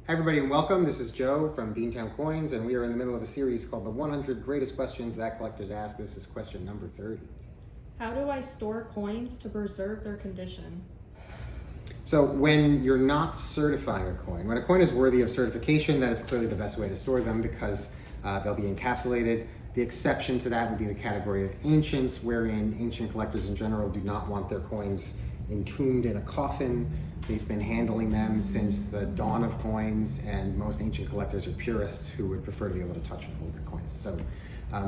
Hi everybody and welcome. This is Joe from Beantown Coins, and we are in the middle of a series called the 100 Greatest Questions That Collectors Ask. This is question number 30. How do I store coins to preserve their condition? So when you're not certifying a coin, when a coin is worthy of certification, that is clearly the best way to store them because they'll be encapsulated. The exception to that would be the category of ancients, wherein ancient collectors in general do not want their coins entombed in a coffin. They've been handling them since the dawn of coins, and most ancient collectors are purists who would prefer to be able to touch and hold their coins. So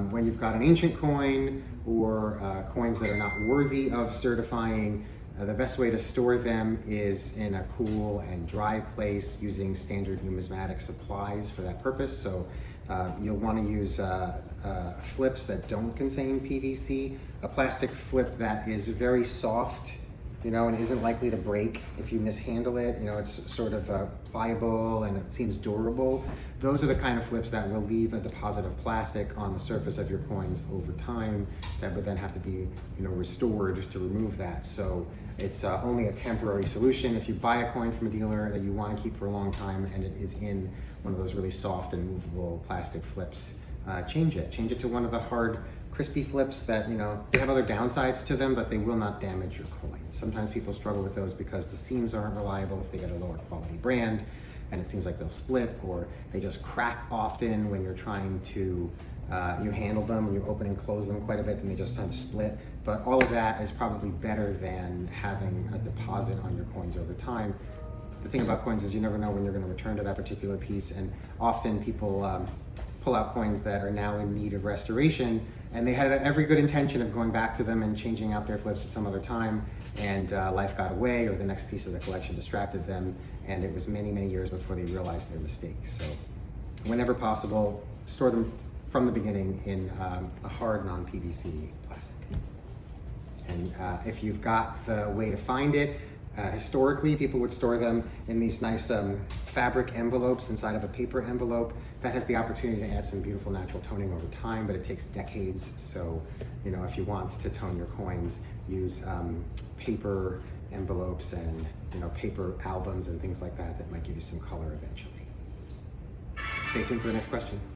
when you've got an ancient coin or coins that are not worthy of certifying, the best way to store them is in a cool and dry place using standard numismatic supplies for that purpose. So you'll want to use flips that don't contain PVC, a plastic flip that is very soft, and isn't likely to break if you mishandle it. It's sort of pliable and it seems durable. Those are the kind of flips that will leave a deposit of plastic on the surface of your coins over time that would then have to be, restored to remove that. So it's only a temporary solution. If you buy a coin from a dealer that you want to keep for a long time and it is in one of those really soft and movable plastic flips, change it to one of the hard, crispy flips that, they have other downsides to them, but they will not damage your coin. Sometimes people struggle with those because the seams aren't reliable if they get a lower quality brand, and it seems like they'll split, or they just crack often when you're trying to, you handle them, and you open and close them quite a bit, and they just kind of split. But all of that is probably better than having a deposit on your coins over time. The thing about coins is you never know when you're going to return to that particular piece, and often people pull out coins that are now in need of restoration, and they had every good intention of going back to them and changing out their flips at some other time, and life got away, or the next piece of the collection distracted them, and it was many, many years before they realized their mistake. So whenever possible, store them from the beginning in a hard non-PVC plastic. And if you've got the way to find it, historically, people would store them in these nice fabric envelopes inside of a paper envelope. That has the opportunity to add some beautiful natural toning over time, but it takes decades. So, if you want to tone your coins, use paper envelopes and, paper albums and things like that that might give you some color eventually. Stay tuned for the next question.